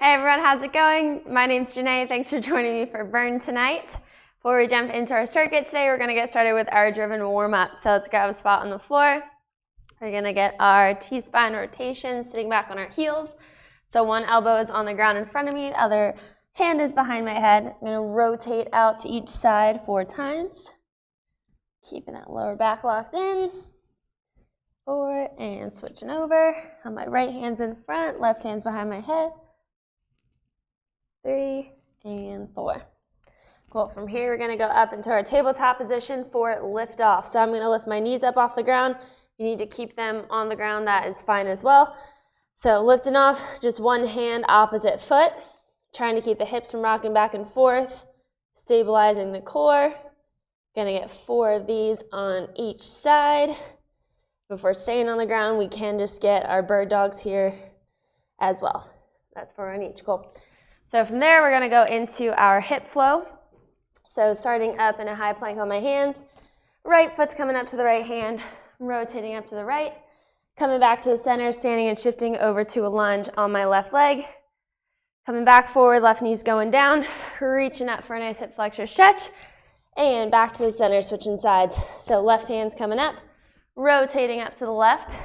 Hey everyone, how's it going? My name's Janae. Thanks for joining me for Burn tonight. Before we jump into our circuit today, we're going to get started with our driven warm-up. So let's grab a spot on the floor. We're going to get our T-spine rotation, sitting back on our heels. So one elbow is on the ground in front of me, the other hand is behind my head. I'm going to rotate out to each side 4 times. Keeping that lower back locked in. 4, and switching over. On my right hand's in front, left hand's behind my head. 3 and 4. Cool. From here, we're going to go up into our tabletop position for lift off. So I'm going to lift my knees up off the ground. You need to keep them on the ground. That is fine as well. So lifting off, just one hand, opposite foot. Trying to keep the hips from rocking back and forth. Stabilizing the core. Going to get 4 of these on each side. Before staying on the ground, we can just get our bird dogs here as well. That's 4 on each. Cool. So from there, we're going to go into our hip flow. So starting up in a high plank on my hands, right foot's coming up to the right hand, rotating up to the right, coming back to the center, standing and shifting over to a lunge on my left leg. Coming back forward, left knee's going down, reaching up for a nice hip flexor stretch, and back to the center, switching sides. So left hand's coming up, rotating up to the left,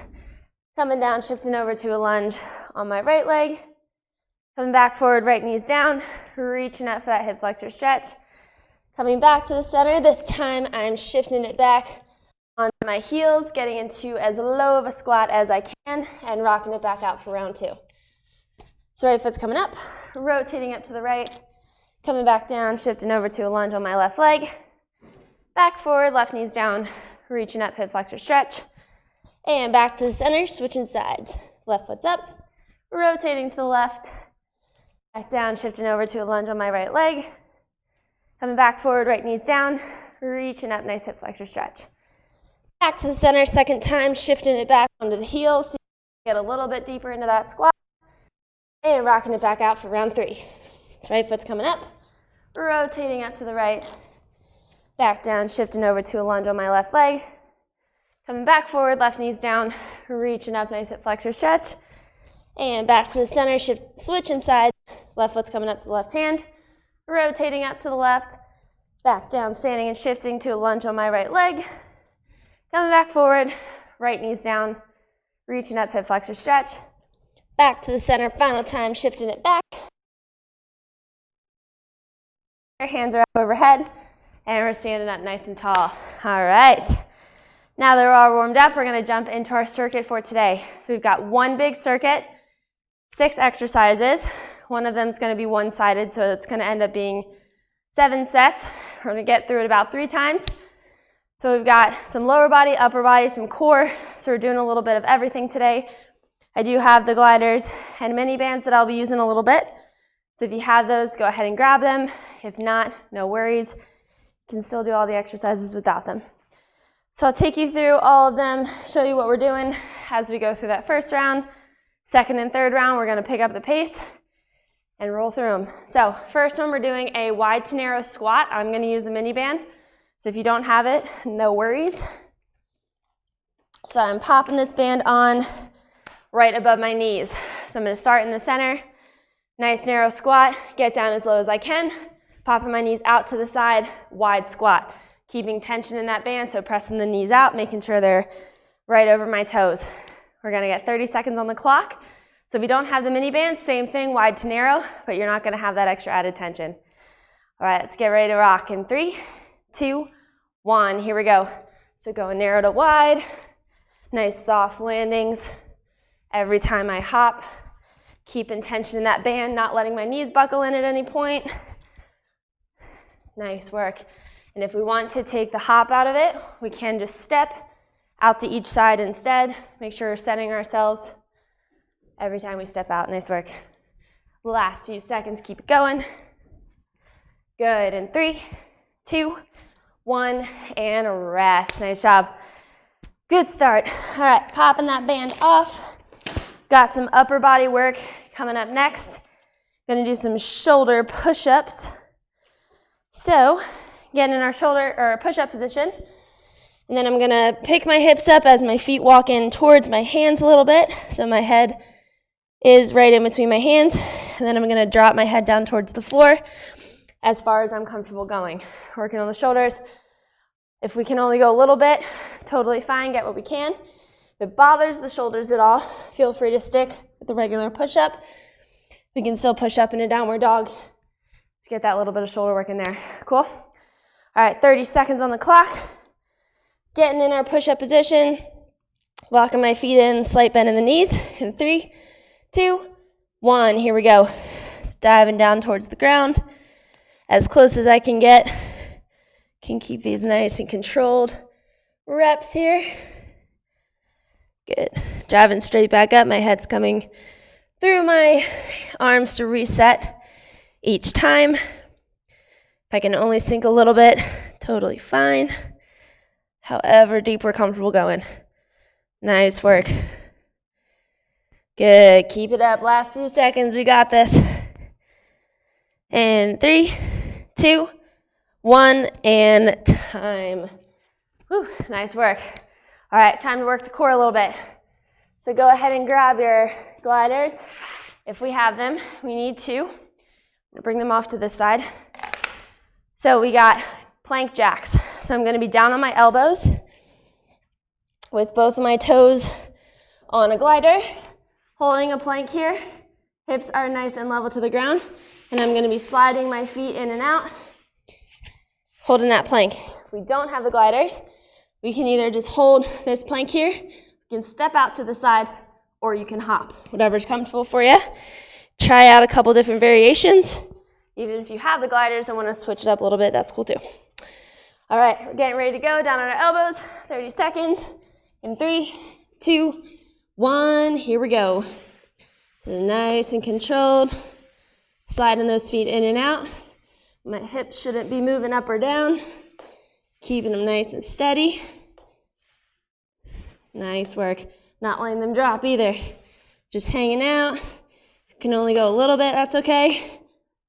coming down, shifting over to a lunge on my right leg. Coming back forward, right knee's down, reaching up for that hip flexor stretch. Coming back to the center, this time I'm shifting it back onto my heels, getting into as low of a squat as I can, and rocking it back out for round 2. So right foot's coming up, rotating up to the right, coming back down, shifting over to a lunge on my left leg. Back forward, left knee's down, reaching up, hip flexor stretch. And back to the center, switching sides. Left foot's up, rotating to the left. Back down, shifting over to a lunge on my right leg. Coming back forward, right knee's down, reaching up, nice hip flexor stretch. Back to the center, second time, shifting it back onto the heels to get a little bit deeper into that squat. And rocking it back out for round 3. So right foot's coming up, rotating up to the right. Back down, shifting over to a lunge on my left leg. Coming back forward, left knee's down, reaching up, nice hip flexor stretch. And back to the center, switching sides. Left foot's coming up to the left hand, rotating up to the left, back down, standing and shifting to a lunge on my right leg. Coming back forward, right knee's down, reaching up, hip flexor stretch. Back to the center, final time, shifting it back. Our hands are up overhead, and we're standing up nice and tall. All right. Now that we're all warmed up, we're going to jump into our circuit for today. So we've got one big circuit, 6 exercises. One of them is going to be one-sided, so it's going to end up being 7 sets. We're going to get through it about 3 times. So we've got some lower body, upper body, some core. So we're doing a little bit of everything today. I do have the gliders and mini bands that I'll be using a little bit. So if you have those, go ahead and grab them. If not, no worries. You can still do all the exercises without them. So I'll take you through all of them, show you what we're doing as we go through that first round. Second and third round, we're going to pick up the pace and roll through them. So first one, we're doing a wide to narrow squat. I'm going to use a mini band. So if you don't have it, no worries. So I'm popping this band on right above my knees. So I'm going to start in the center. Nice narrow squat. Get down as low as I can. Popping my knees out to the side. Wide squat. Keeping tension in that band, so pressing the knees out, making sure they're right over my toes. We're going to get 30 seconds on the clock. So if you don't have the mini band, same thing, wide to narrow, but you're not going to have that extra added tension. All right, let's get ready to rock in 3, 2, 1. Here we go. So going narrow to wide. Nice soft landings. Every time I hop, keeping tension in that band, not letting my knees buckle in at any point. Nice work. And if we want to take the hop out of it, we can just step out to each side instead. Make sure we're setting ourselves every time we step out. Nice work. Last few seconds, keep it going. Good. In 3, 2, 1, and rest. Nice job. Good start. All right, popping that band off. Got some upper body work coming up next. Gonna do some shoulder push-ups. So, get in our shoulder or push-up position. And then I'm gonna pick my hips up as my feet walk in towards my hands a little bit. So my head is right in between my hands, and then I'm gonna drop my head down towards the floor as far as I'm comfortable going. Working on the shoulders. If we can only go a little bit, totally fine, get what we can. If it bothers the shoulders at all, feel free to stick with the regular push-up. We can still push up in a downward dog. Let's get that little bit of shoulder work in there. Cool? All right, 30 seconds on the clock. Getting in our push-up position. Locking my feet in, slight bend in the knees. In 3, 2, 1, here we go. Just diving down towards the ground. As close as I can get. Can keep these nice and controlled reps here. Good. Driving straight back up. My head's coming through my arms to reset each time. If I can only sink a little bit, totally fine. However deep we're comfortable going. Nice work. Good. Keep it up. Last few seconds. We got this. And 3, 2, 1, and time. Whew, nice work. All right, time to work the core a little bit. So go ahead and grab your gliders. If we have them, we need to. I'm gonna bring them off to this side. So we got plank jacks. So I'm gonna be down on my elbows with both of my toes on a glider, holding a plank here. Hips are nice and level to the ground. And I'm gonna be sliding my feet in and out, holding that plank. If we don't have the gliders, we can either just hold this plank here, you can step out to the side, or you can hop, whatever's comfortable for you. Try out a couple different variations. Even if you have the gliders and want to switch it up a little bit, that's cool too. All right, we're getting ready to go, down on our elbows, 30 seconds. In 3, 2, 1, here we go. So nice and controlled, sliding those feet in and out. My hips shouldn't be moving up or down. Keeping them nice and steady. Nice work. Not letting them drop either. Just hanging out. If you can only go a little bit, that's okay.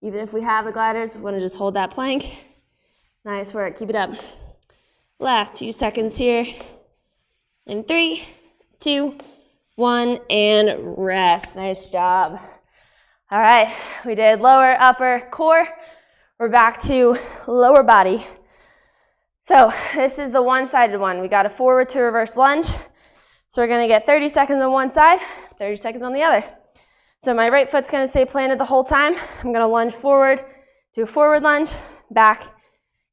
Even if we have the gliders, we want to just hold that plank. Nice work. Keep it up. Last few seconds here. In 3, 2, 1, and rest. Nice job. All right, we did lower, upper, core. We're back to lower body. So this is the one-sided one. We got a forward to reverse lunge. So we're gonna get 30 seconds on one side, 30 seconds on the other. So my right foot's gonna stay planted the whole time. I'm gonna lunge forward to a forward lunge, back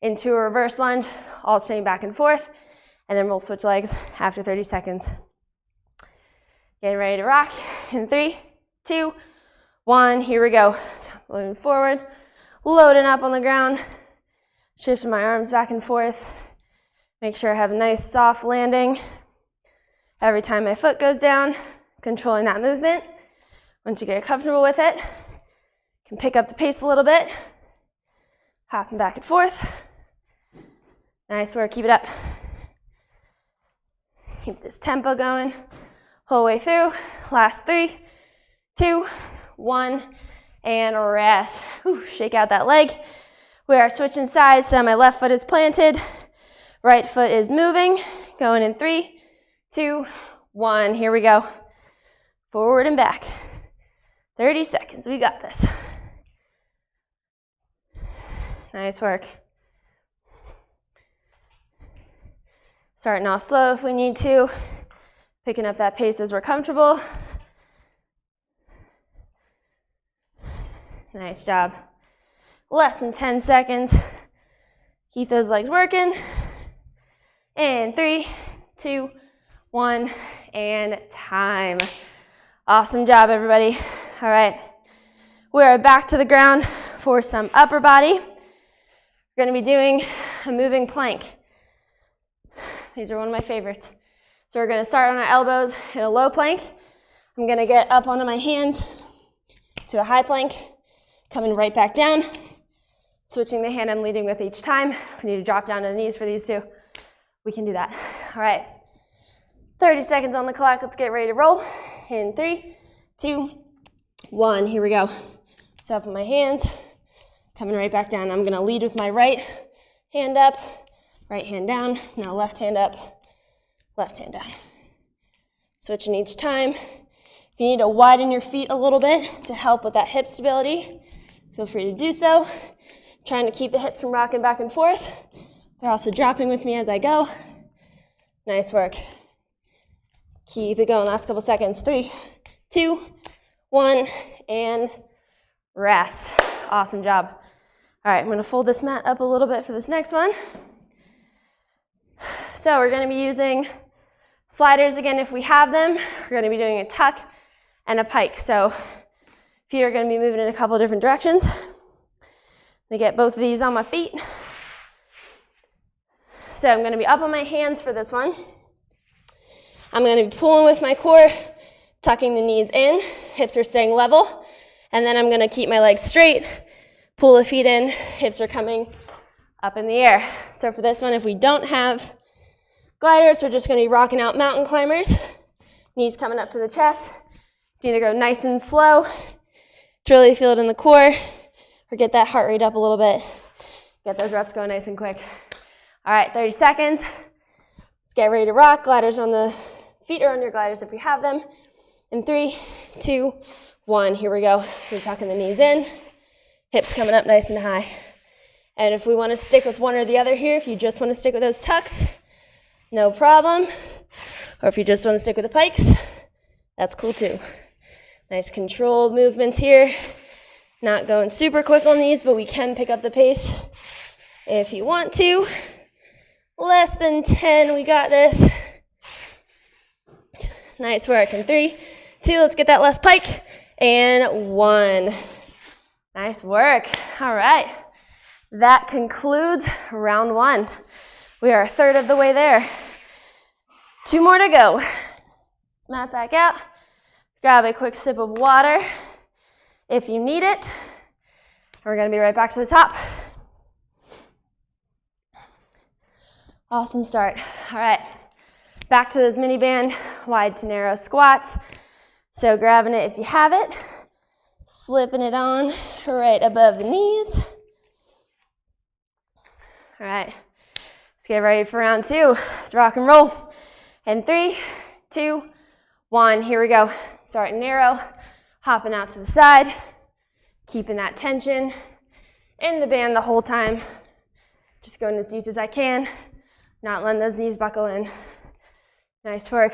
into a reverse lunge, alternating back and forth, and then we'll switch legs after 30 seconds. Getting ready to rock in 3, 2, 1, here we go. So moving forward, loading up on the ground, shifting my arms back and forth. Make sure I have a nice soft landing. Every time my foot goes down, controlling that movement. Once you get comfortable with it, you can pick up the pace a little bit. Hopping back and forth. Nice work, keep it up. Keep this tempo going. Whole way through. Last 3, 2, 1, and rest. Whew, shake out that leg. We are switching sides, so my left foot is planted, right foot is moving. Going in 3, 2, 1, here we go. Forward and back. 30 seconds, we got this. Nice work. Starting off slow if we need to. Picking up that pace as we're comfortable. Nice job. Less than 10 seconds. Keep those legs working. And 3, 2, 1, and time. Awesome job, everybody. All right. We are back to the ground for some upper body. We're going to be doing a moving plank. These are one of my favorites. So we're going to start on our elbows in a low plank. I'm going to get up onto my hands to a high plank, coming right back down, switching the hand I'm leading with each time. If we need to drop down to the knees for these two, we can do that. All right, 30 seconds on the clock. Let's get ready to roll. In 3, 2, 1, here we go. So up with my hands, coming right back down. I'm going to lead with my right hand up, right hand down. Now left hand up, left hand down. Switching each time. If If you need to widen your feet a little bit to help with that hip stability, feel free to do so. Trying to keep the hips from rocking back and forth. They're also dropping with me as I go. Nice work. Keep it going. Last couple seconds. 3, 2, 1, and rest. Awesome job. All right, I'm going to fold this mat up a little bit for this next one. So we're going to be using sliders again if we have them. We're going to be doing a tuck and a pike. So feet are going to be moving in a couple different directions. I'm going to get both of these on my feet. So I'm going to be up on my hands for this one. I'm going to be pulling with my core, tucking the knees in, hips are staying level, and then I'm going to keep my legs straight, pull the feet in, hips are coming up in the air. So for this one, if we don't have gliders, we're just going to be rocking out mountain climbers, knees coming up to the chest. You either go nice and slow to really feel it in the core, or get that heart rate up a little bit, get those reps going nice and quick. All right, 30 seconds. Let's get ready to rock. Gliders on the feet or on your gliders if we have them. In 3, 2, 1, here we go. We're tucking the knees in, hips coming up nice and high. And if we want to stick with one or the other here, if you just want to stick with those tucks, no problem. Or if you just want to stick with the pikes, that's cool too. Nice controlled movements here. Not going super quick on these, but we can pick up the pace if you want to. Less than 10, we got this. Nice work. In 3, 2, let's get that last pike. And 1. Nice work. All right. That concludes round 1. We are a third of the way there. 2 more to go. Let's mat back out. Grab a quick sip of water if you need it. We're going to be right back to the top. Awesome start. All right, back to those mini band wide to narrow squats. So grabbing it if you have it, slipping it on right above the knees. All right, let's get ready for round 2. Let's rock and roll. And 3, 2, 1, here we go. Starting narrow, hopping out to the side, keeping that tension in the band the whole time. Just going as deep as I can. Not letting those knees buckle in. Nice work.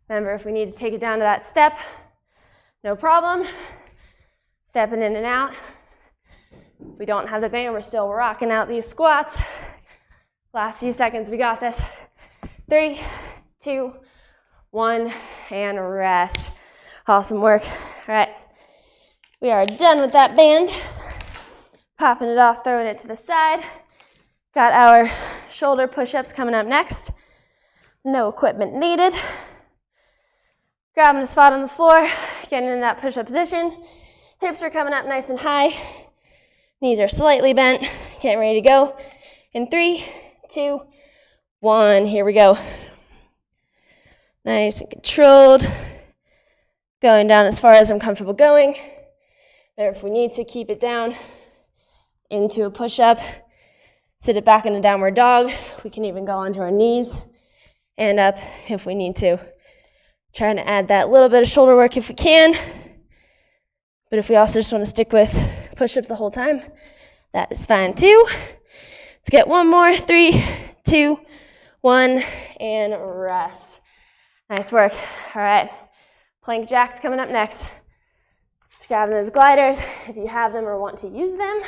Remember, if we need to take it down to that step, no problem. Stepping in and out. If we don't have the band, we're still rocking out these squats. Last few seconds, we got this. 3, 2, 1, and rest. Awesome work. All right, we are done with that band. Popping it off, throwing it to the side. Got our shoulder push-ups coming up next. No equipment needed. Grabbing a spot on the floor, getting in that push-up position. Hips are coming up nice and high. Knees are slightly bent. Getting ready to go. In 3, 2, 1, here we go. Nice and controlled. Going down as far as I'm comfortable going. Or if we need to, keep it down into a push-up. Sit it back in a downward dog. We can even go onto our knees and up if we need to. Trying to add that little bit of shoulder work if we can. But if we also just want to stick with push-ups the whole time, that is fine too. Let's get one more. 3, 2, 1, and rest. Nice work. All right. Plank jacks coming up next. Just grabbing those gliders if you have them or want to use them.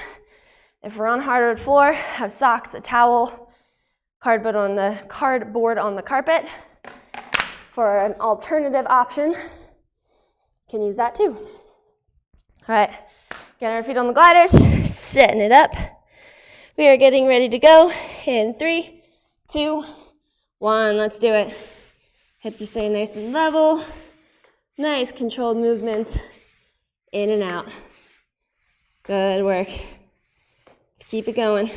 If we're on hardwood floor, have socks, a towel, cardboard on the carpet. For an alternative option, can use that too. All right, getting our feet on the gliders, setting it up. We are getting ready to go in 3, 2, 1, let's do it. Hips are staying nice and level. Nice controlled movements in and out. Good work. Let's keep it going.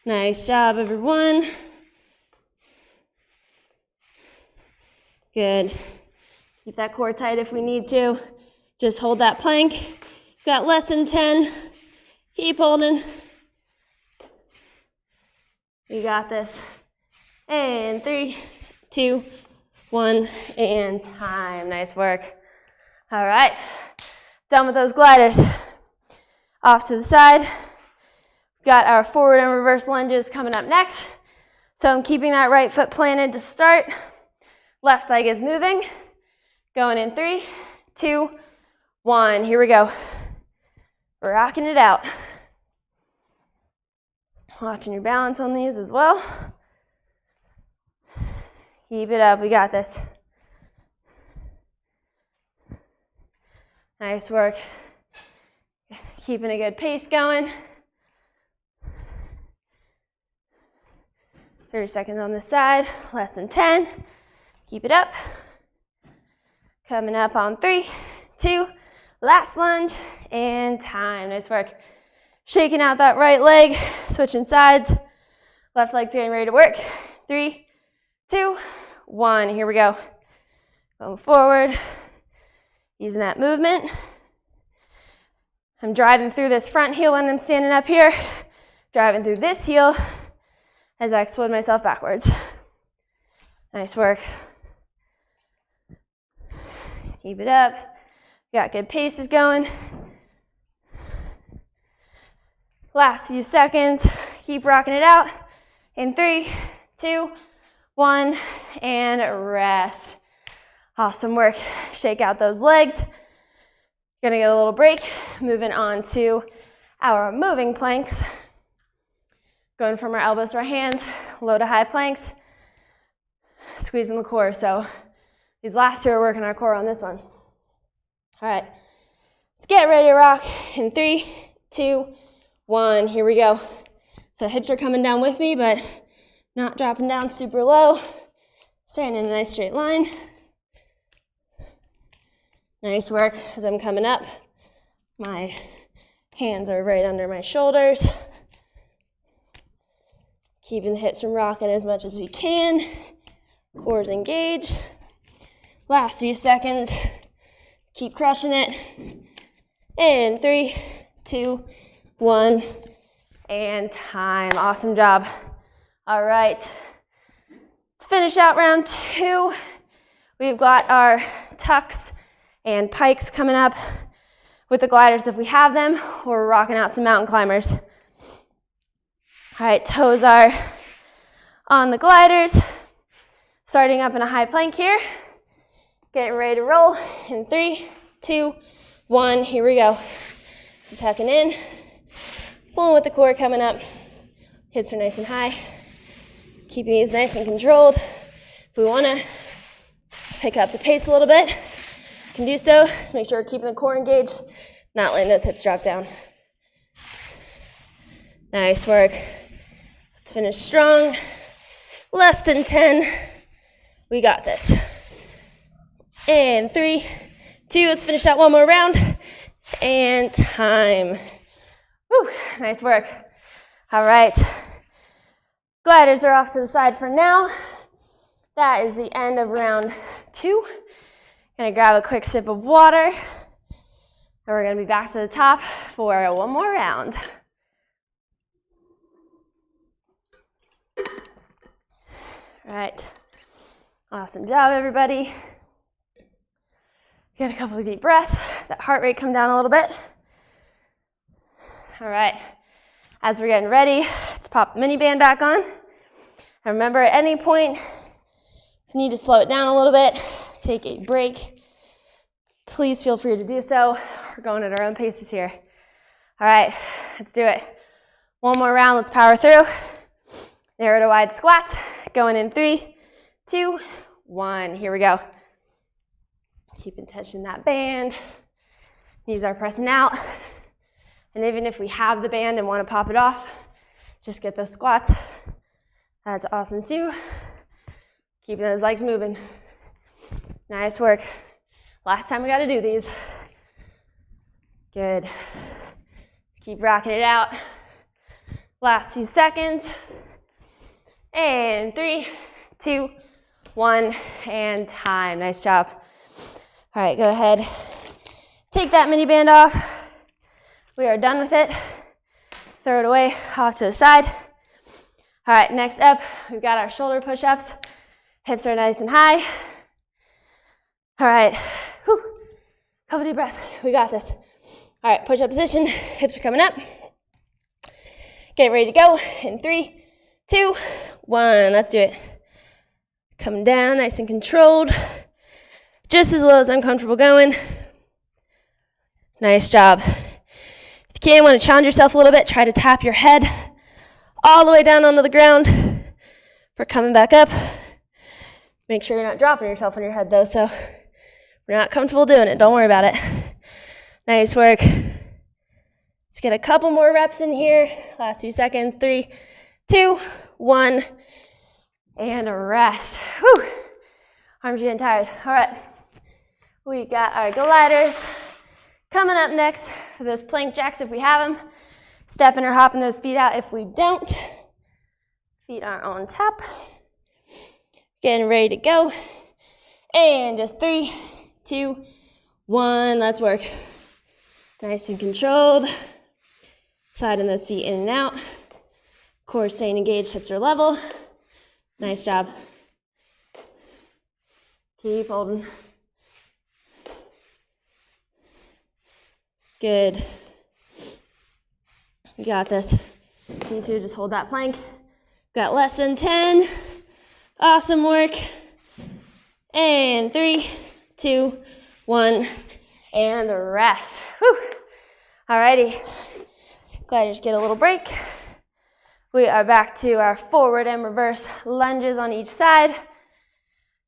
Nice job, everyone. Good. Keep that core tight if we need to. Just hold that plank. Got less than 10. Keep holding. You got this. And 3, 2, 1, and time. Nice work. All right, done with those gliders. Off to the side. We've got our forward and reverse lunges coming up next. So I'm keeping that right foot planted to start. Left leg is moving. Going in 3, 2, 1. Here we go. Rocking it out. Watching your balance on these as well. Keep it up. We got this. Nice work. Keeping a good pace going. 30 seconds on this side. Less than 10. Keep it up. Coming up on 3, 2, last lunge, and time. Nice work. Shaking out that right leg, switching sides. Left leg's getting ready to work. 3, 2, 1. Here we go. Going forward. Using that movement. I'm driving through this front heel when I'm standing up here. Driving through this heel as I explode myself backwards. Nice work. Keep it up. Got good paces going. Last few seconds. Keep rocking it out. In 3, 2, 1, and rest. Awesome work. Shake out those legs. Gonna get a little break. Moving on to our moving planks. Going from our elbows to our hands, low to high planks. Squeezing the core. So these last two are working our core on this one. All right, let's get ready to rock in 3, 2, 1. Here we go. So hips are coming down with me, but not dropping down super low. Staying in a nice straight line. Nice work as I'm coming up. My hands are right under my shoulders. Keeping the hips from rocking as much as we can. Core's engaged. Last few seconds. Keep crushing it. And 3, 2, 1, and time. Awesome job. All right. Let's finish out round 2. We've got our tucks and pikes coming up with the gliders if we have them, or we're rocking out some mountain climbers. All right, toes are on the gliders. Starting up in a high plank here. Getting ready to roll in 3, 2, 1. Here we go. So tucking in, pulling with the core coming up. Hips are nice and high. Keeping these nice and controlled. If we want to pick up the pace a little bit, can do so. Just make sure we're keeping the core engaged, not letting those hips drop down. Nice work. Let's finish strong. Less than 10. We got this. And 3, 2, let's finish out one more round. And time. Woo, nice work. All right. Gliders are off to the side for now. That is the end of round 2. Gonna grab a quick sip of water. And we're gonna be back to the top for one more round. All right. Awesome job, everybody. Get a couple of deep breaths. That heart rate come down a little bit. All right. As we're getting ready, let's pop the mini band back on. And remember, at any point, if you need to slow it down a little bit, take a break, please feel free to do so. We're going at our own paces here. All right, let's do it. One more round, let's power through. Narrow to wide squats. Going in 3, 2, 1. Here we go. Keep in touch in that band. Knees are pressing out. And even if we have the band and want to pop it off, just get those squats. That's awesome too. Keeping those legs moving. Nice work. Last time we got to do these. Good. Let's keep rocking it out. Last 2 seconds. And 3, 2, 1, and time. Nice job. All right, go ahead. Take that mini band off. We are done with it. Throw it away, off to the side. All right, next up, we've got our shoulder push-ups. Hips are nice and high. All right, whew. Couple deep breaths, we got this. All right, push-up position, hips are coming up. Get ready to go in 3, 2, 1, let's do it. Come down, nice and controlled. Just as low as uncomfortable going. Nice job. If you can, want to challenge yourself a little bit, try to tap your head all the way down onto the ground for coming back up. Make sure you're not dropping yourself on your head though, so if you're not comfortable doing it, don't worry about it. Nice work. Let's get a couple more reps in here. Last few seconds. 3, 2, 1, and rest. Whew. Arms are getting tired. All right. We got our gliders coming up next for those plank jacks if we have them. Stepping or hopping those feet out if we don't. Feet are on top. Getting ready to go. And just 3, 2, 1. Let's work. Nice and controlled. Sliding those feet in and out. Core staying engaged, hips are level. Nice job. Keep holding. Good. You got this. You too, just hold that plank. Got less than 10. Awesome work. And 3, 2, 1, and rest. Whew. Alrighty. Gliders get a little break. We are back to our forward and reverse lunges on each side.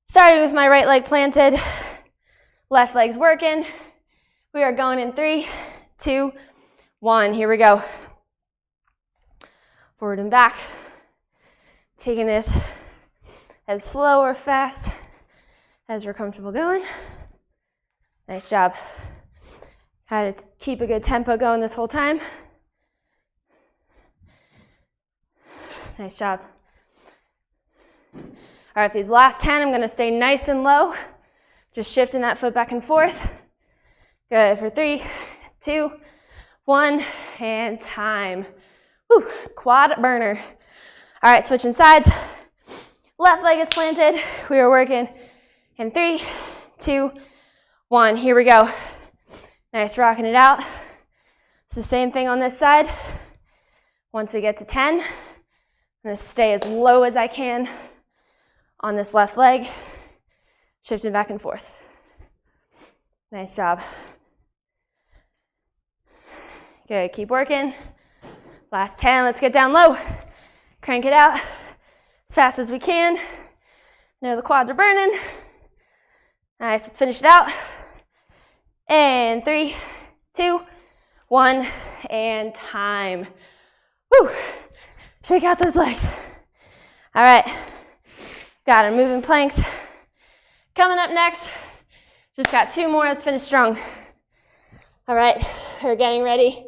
Starting with my right leg planted, left leg's working. We are going in 3, 2, 1. Here we go. Forward and back. Taking this as slow or fast as we're comfortable going. Nice job. Had to keep a good tempo going this whole time. Nice job. All right, these last 10, I'm gonna stay nice and low. Just shifting that foot back and forth. Good, for 3, 2, 1, and time. Woo, quad burner. All right, switching sides. Left leg is planted. We are working in 3, 2, 1. Here we go. Nice, rocking it out. It's the same thing on this side. Once we get to 10, I'm gonna stay as low as I can on this left leg, shifting back and forth. Nice job. Good, keep working. Last 10, let's get down low. Crank it out as fast as we can. Know the quads are burning. Nice, let's finish it out. And 3, 2, 1, and time. Woo! Shake out those legs. All right, got our moving planks. Coming up next, just got 2 more, let's finish strong. All right, we're getting ready.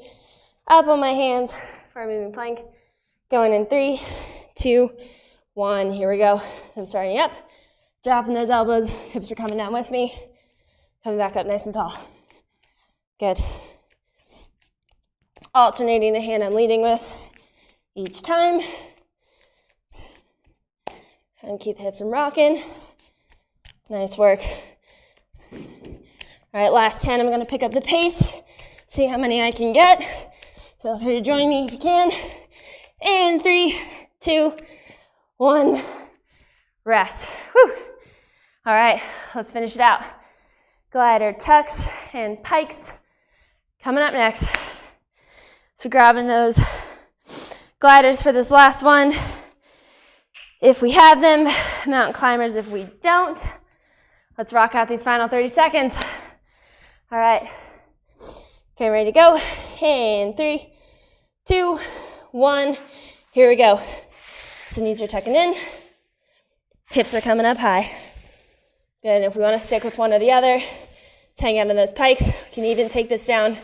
Up on my hands for our moving plank. Going in 3, 2, 1, here we go. I'm starting up, dropping those elbows, hips are coming down with me. Coming back up nice and tall. Good. Alternating the hand I'm leading with each time. And keep the hips rocking. Nice work. All right, last 10, I'm gonna pick up the pace. See how many I can get. Feel free to join me if you can. And 3, 2, 1, rest. Whew. All right, let's finish it out. Glider tucks and pikes coming up next. So grabbing those gliders for this last one. If we have them, mountain climbers if we don't. Let's rock out these final 30 seconds. All right, okay, ready to go. And 3, 2, 1, here we go. So knees are tucking in, hips are coming up high. Good, if we want to stick with one or the other, let's hang out on those pikes. We can even take this down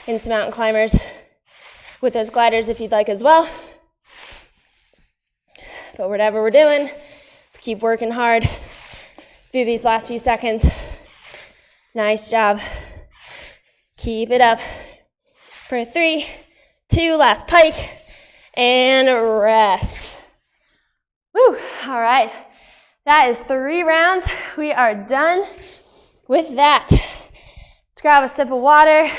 into mountain climbers with those gliders if you'd like as well. But whatever we're doing, let's keep working hard through these last few seconds. Nice job. Keep it up. For 3, 2, last pike, and rest. Woo, all right. That is 3 rounds. We are done. with that, let's grab a sip of water.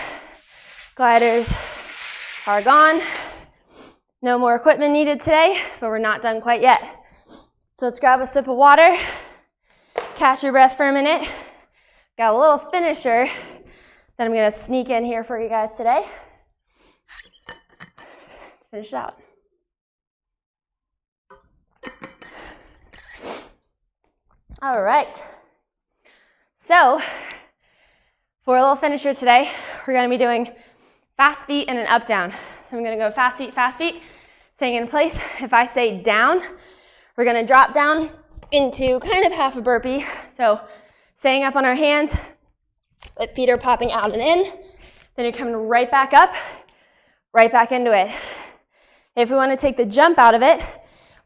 Gliders are gone. No more equipment needed today, but we're not done quite yet. So let's grab a sip of water. Catch your breath for a minute. Got a little finisher that I'm gonna sneak in here for you guys today. Let's finish it out. All right. So for a little finisher today, we're gonna be doing fast feet and an up down. So I'm gonna go fast feet, staying in place. If I say down, we're gonna drop down into kind of half a burpee. So staying up on our hands, but feet are popping out and in. Then you're coming right back up, right back into it. If we wanna take the jump out of it,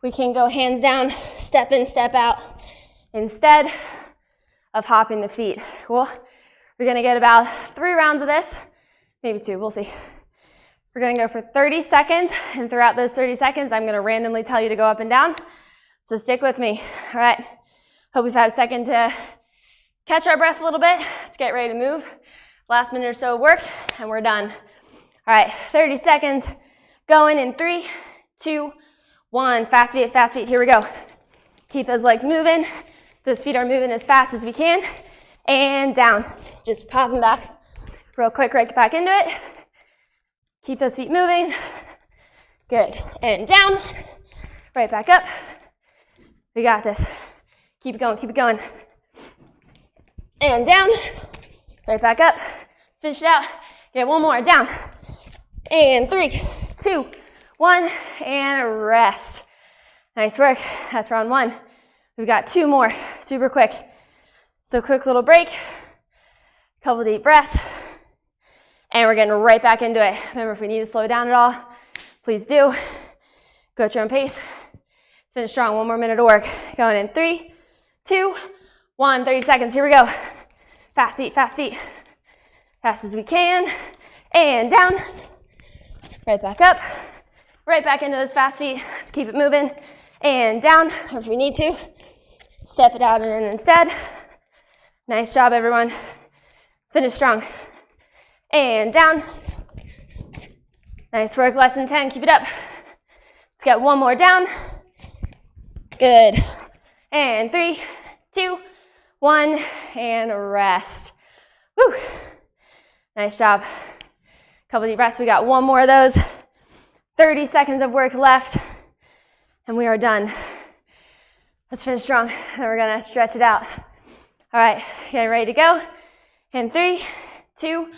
we can go hands down, step in, step out, instead of hopping the feet. Cool? We're gonna get about 3 rounds of this, maybe 2, we'll see. We're gonna go for 30 seconds, and throughout those 30 seconds, I'm gonna randomly tell you to go up and down. So stick with me, all right? Hope we've had a second to catch our breath a little bit. Let's get ready to move. Last minute or so of work, and we're done. All right, 30 seconds, going in 3, 2, 1. Fast feet, here we go. Keep those legs moving. Those feet are moving as fast as we can. And down. Just popping back real quick, right back into it. Keep those feet moving. Good. And down. Right back up. We got this. Keep it going, keep it going. And down. Right back up. Finish it out. Get one more. Down. And 3, 2, 1. And rest. Nice work. That's round 1. We've got 2 more, super quick. So quick little break, couple deep breaths, and we're getting right back into it. Remember, if we need to slow down at all, please do. Go at your own pace. Finish strong, 1 more minute of work. Going in 3, 2, 1, 30 seconds, here we go. Fast feet, fast as we can. And down, right back up, right back into those fast feet. Let's keep it moving. And down, if we need to. Step it out and in instead. Nice job, everyone. Finish strong. And down. Nice work, less than 10, keep it up. Let's get 1 more down. Good. And 3, 2, 1, and rest. Woo. Nice job. Couple deep breaths, we got 1 more of those. 30 seconds of work left, and we are done. Let's finish strong, then we're gonna stretch it out. All right, get ready to go. In 3, 2,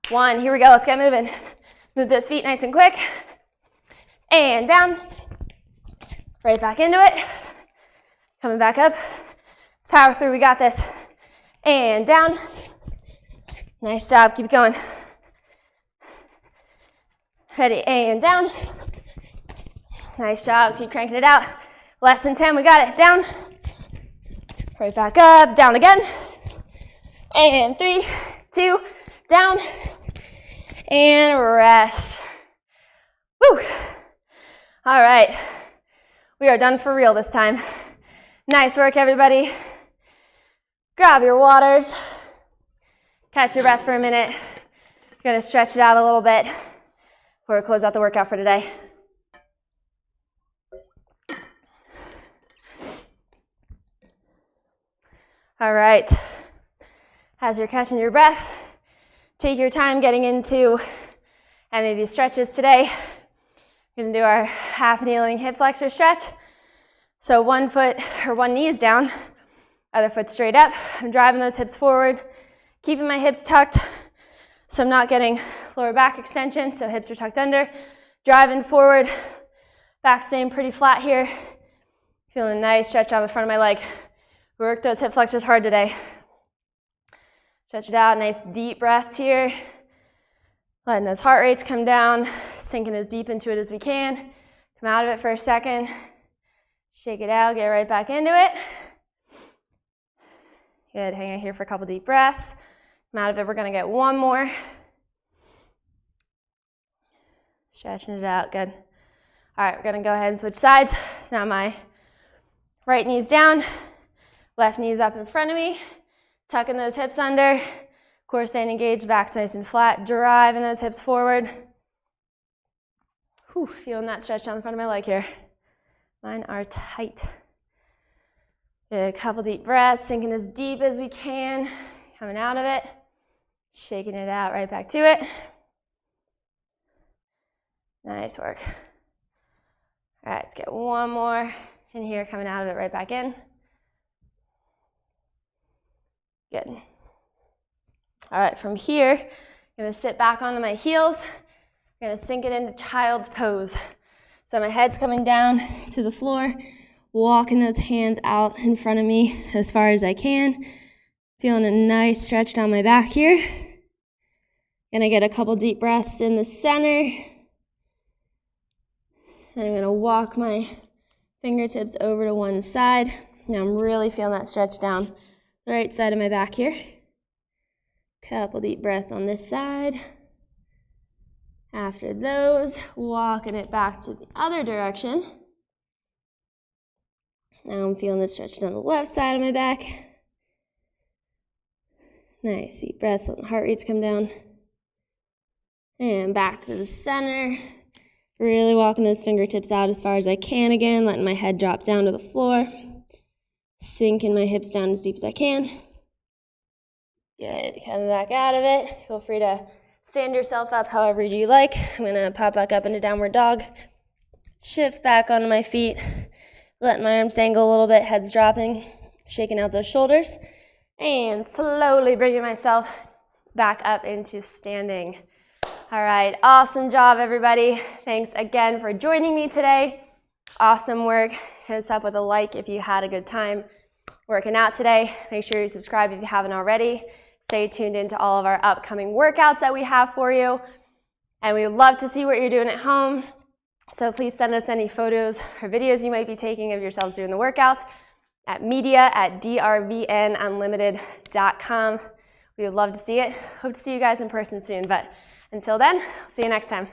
1, here we go, let's get moving. Move those feet nice and quick. And down, right back into it. Coming back up, let's power through, we got this. And down, nice job, keep going. Ready, and down. Nice job, let's keep cranking it out. Less than 10, we got it. Down. Right back up, down again. And 3, 2, down. And rest. Woo. All right. We are done for real this time. Nice work, everybody. Grab your waters. Catch your breath for a minute. We're gonna stretch it out a little bit before we close out the workout for today. All right, as you're catching your breath, take your time getting into any of these stretches today. We're gonna do our half kneeling hip flexor stretch. So 1 foot or 1 knee is down, other foot straight up. I'm driving those hips forward, keeping my hips tucked so I'm not getting lower back extension, so hips are tucked under. Driving forward, back staying pretty flat here. Feeling a nice stretch on the front of my leg. Work those hip flexors hard today. Stretch it out, nice deep breaths here. Letting those heart rates come down, sinking as deep into it as we can. Come out of it for a second. Shake it out, get right back into it. Good, hang out here for a couple deep breaths. Come out of it, we're gonna get 1 more. Stretching it out, good. All right, we're gonna go ahead and switch sides. Now my right knee's down, left knee's up in front of me. Tucking those hips under, core staying engaged, back's nice and flat, driving those hips forward. Whew, feeling that stretch down the front of my leg here. Mine are tight. Good, a couple deep breaths, sinking as deep as we can, coming out of it, shaking it out, right back to it. Nice work. All right, let's get one more in here, coming out of it, right back in. Good. All right, from here, I'm gonna sit back onto my heels. I'm gonna sink it into child's pose. So my head's coming down to the floor, walking those hands out in front of me as far as I can. Feeling a nice stretch down my back here. Gonna get a couple deep breaths in the center. And I'm gonna walk my fingertips over to one side. Now I'm really feeling that stretch down the right side of my back here. Couple deep breaths on this side. After those, walking it back to the other direction. Now I'm feeling the stretch down the left side of my back. Nice deep breaths, letting the heart rates come down. And back to the center. Really walking those fingertips out as far as I can again, letting my head drop down to the floor. Sinking my hips down as deep as I can. Good, coming back out of it. Feel free to stand yourself up however you like. I'm gonna pop back up into downward dog. Shift back onto my feet. Letting my arms dangle a little bit, head's dropping. Shaking out those shoulders. And slowly bringing myself back up into standing. All right, awesome job, everybody. Thanks again for joining me today. Awesome work. Hit us up with a like if you had a good time working out today. Make sure you subscribe if you haven't already. Stay tuned into all of our upcoming workouts that we have for you. And we would love to see what you're doing at home. So please send us any photos or videos you might be taking of yourselves doing the workouts at media@drvnunlimited.com. We would love to see it. Hope to see you guys in person soon. But until then, see you next time.